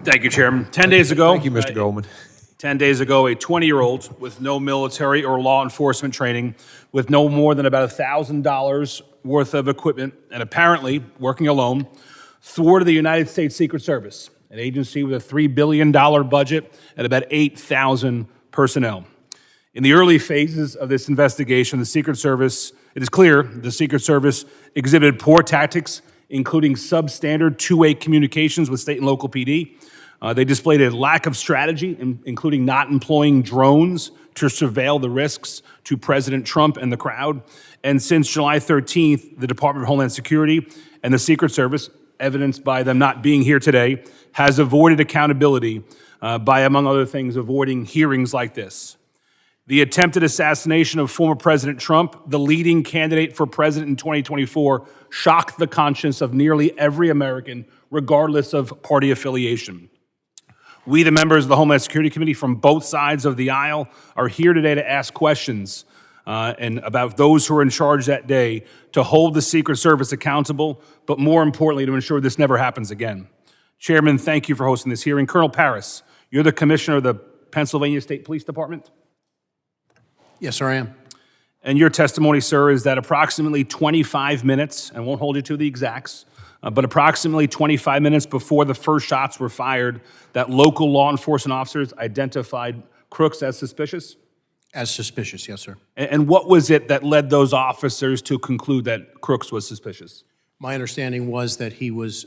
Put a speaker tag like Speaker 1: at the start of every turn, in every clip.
Speaker 1: Thank you, Chairman. 10 days ago,
Speaker 2: Thank you, Mr. Goldman.
Speaker 1: 10 days ago, a 20-year-old with no military or law enforcement training, with no more than about $1,000 worth of equipment, and apparently working alone, thwarted the United States Secret Service, an agency with a $3 billion budget and about 8,000 personnel. In the early phases of this investigation, the Secret Service, it is clear the Secret Service exhibited poor tactics, including substandard two-way communications with state and local PD. They displayed a lack of strategy, including not employing drones to surveil the risks to President Trump and the crowd. And since July 13th, the Department of Homeland Security and the Secret Service, evidenced by them not being here today, has avoided accountability by, among other things, avoiding hearings like this. The attempted assassination of former President Trump, the leading candidate for president in 2024, shocked the conscience of nearly every American, regardless of party affiliation. We, the members of the Homeland Security Committee from both sides of the aisle, are here today to ask questions and about those who are in charge that day, to hold the Secret Service accountable, but more importantly, to ensure this never happens again. Chairman, thank you for hosting this hearing. Colonel Paris, you're the Commissioner of the Pennsylvania State Police Department?
Speaker 3: Yes, sir, I am.
Speaker 1: And your testimony, sir, is that approximately 25 minutes, and won't hold you to the exacts, but approximately 25 minutes before the first shots were fired, that local law enforcement officers identified Crooks as suspicious?
Speaker 3: As suspicious, yes, sir.
Speaker 1: And what was it that led those officers to conclude that Crooks was suspicious?
Speaker 3: My understanding was that he was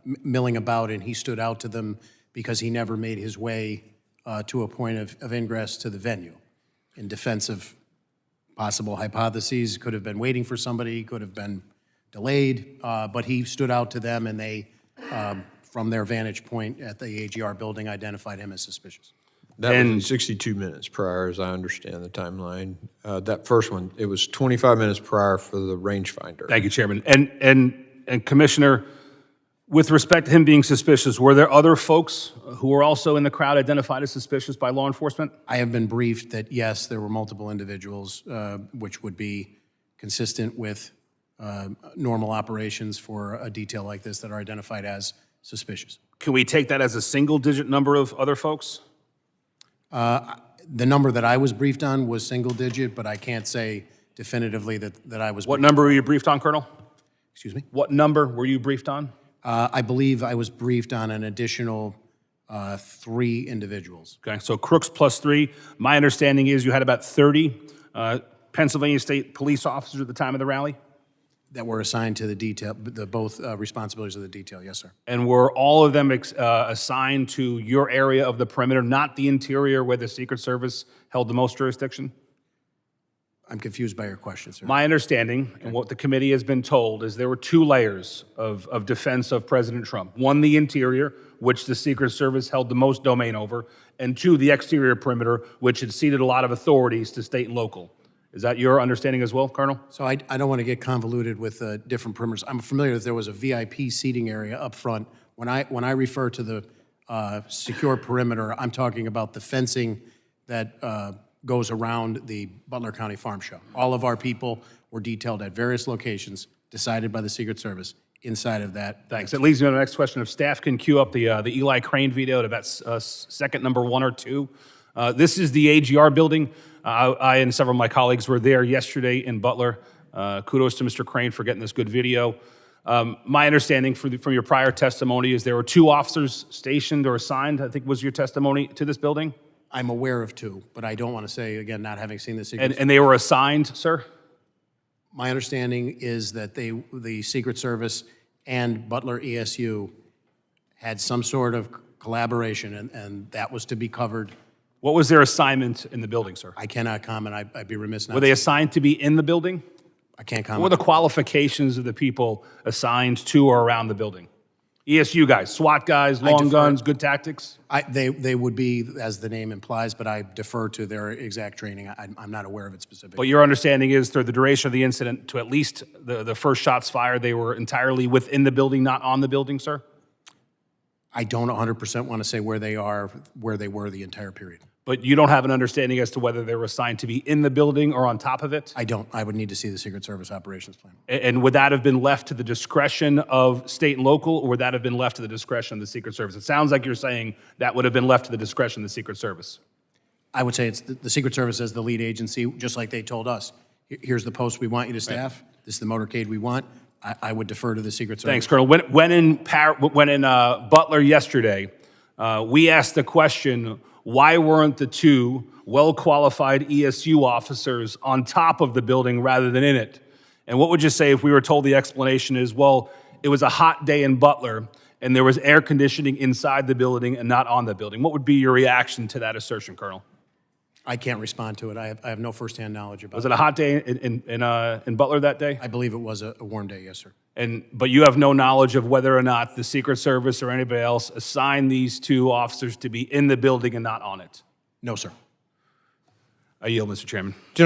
Speaker 3: milling about and he stood out to them because he never made his way to a point of ingress to the venue. In defense of possible hypotheses, could have been waiting for somebody, could have been delayed, but he stood out to them and they, from their vantage point at the AGR building, identified him as suspicious.
Speaker 2: That was in 62 minutes prior, as I understand the timeline. That first one, it was 25 minutes prior for the rangefinder.
Speaker 1: Thank you, Chairman. And Commissioner, with respect to him being suspicious, were there other folks who were also in the crowd identified as suspicious by law enforcement?
Speaker 3: I have been briefed that, yes, there were multiple individuals, which would be consistent with normal operations for a detail like this that are identified as suspicious.
Speaker 1: Can we take that as a single-digit number of other folks?
Speaker 3: The number that I was briefed on was single-digit, but I can't say definitively that I was.
Speaker 1: What number were you briefed on, Colonel?
Speaker 3: Excuse me?
Speaker 1: What number were you briefed on?
Speaker 3: I believe I was briefed on an additional 3 individuals.
Speaker 1: Okay, so Crooks plus 3. My understanding is you had about 30 Pennsylvania State police officers at the time of the rally?
Speaker 3: That were assigned to the detail, both responsibilities of the detail, yes, sir.
Speaker 1: And were all of them assigned to your area of the perimeter, not the interior where the Secret Service held the most jurisdiction?
Speaker 3: I'm confused by your question, sir.
Speaker 1: My understanding, and what the committee has been told, is there were 2 layers of defense of President Trump. 1, the interior, which the Secret Service held the most domain over, and 2, the exterior perimeter, which had ceded a lot of authorities to state and local. Is that your understanding as well, Colonel?
Speaker 3: So I don't want to get convoluted with different perimeters. I'm familiar that there was a VIP seating area up front. When I refer to the secure perimeter, I'm talking about the fencing that goes around the Butler County Farm Show. All of our people were detailed at various locations decided by the Secret Service inside of that.
Speaker 1: Thanks. That leads me to the next question. If staff can cue up the Eli Crane video at about second number 1 or 2. This is the AGR building. I and several of my colleagues were there yesterday in Butler. Kudos to Mr. Crane for getting this good video. My understanding from your prior testimony is there were 2 officers stationed or assigned, I think was your testimony, to this building?
Speaker 3: I'm aware of 2, but I don't want to say, again, not having seen the Secret Service.
Speaker 1: And they were assigned, sir?
Speaker 3: My understanding is that the Secret Service and Butler ESU had some sort of collaboration, and that was to be covered.
Speaker 1: What was their assignment in the building, sir?
Speaker 3: I cannot comment. I'd be remiss not.
Speaker 1: Were they assigned to be in the building?
Speaker 3: I can't comment.
Speaker 1: What were the qualifications of the people assigned to or around the building? ESU guys, SWAT guys, long guns, good tactics?
Speaker 3: They would be, as the name implies, but I defer to their exact training. I'm not aware of it specifically.
Speaker 1: But your understanding is, through the duration of the incident, to at least the first shots fired, they were entirely within the building, not on the building, sir?
Speaker 3: I don't 100% want to say where they are, where they were the entire period.
Speaker 1: But you don't have an understanding as to whether they were assigned to be in the building or on top of it?
Speaker 3: I don't. I would need to see the Secret Service operations plan.
Speaker 1: And would that have been left to the discretion of state and local, or would that have been left to the discretion of the Secret Service? It sounds like you're saying that would have been left to the discretion of the Secret Service.
Speaker 3: I would say it's the Secret Service as the lead agency, just like they told us. Here's the post we want you to staff. This is the motorcade we want. I would defer to the Secret Service.
Speaker 1: Thanks, Colonel. When in Butler yesterday, we asked the question, why weren't the two well-qualified ESU officers on top of the building rather than in it? And what would you say if we were told the explanation is, well, it was a hot day in Butler and there was air conditioning inside the building and not on the building? What would be your reaction to that assertion, Colonel?
Speaker 3: I can't respond to it. I have no firsthand knowledge about
Speaker 1: Was it a hot day in Butler that day?
Speaker 3: I believe it was a warm day, yes, sir.
Speaker 1: But you have no knowledge of whether or not the Secret Service or anybody else assigned these two officers to be in the building and not on it?
Speaker 3: No, sir.
Speaker 1: I yield, Mr. Chairman.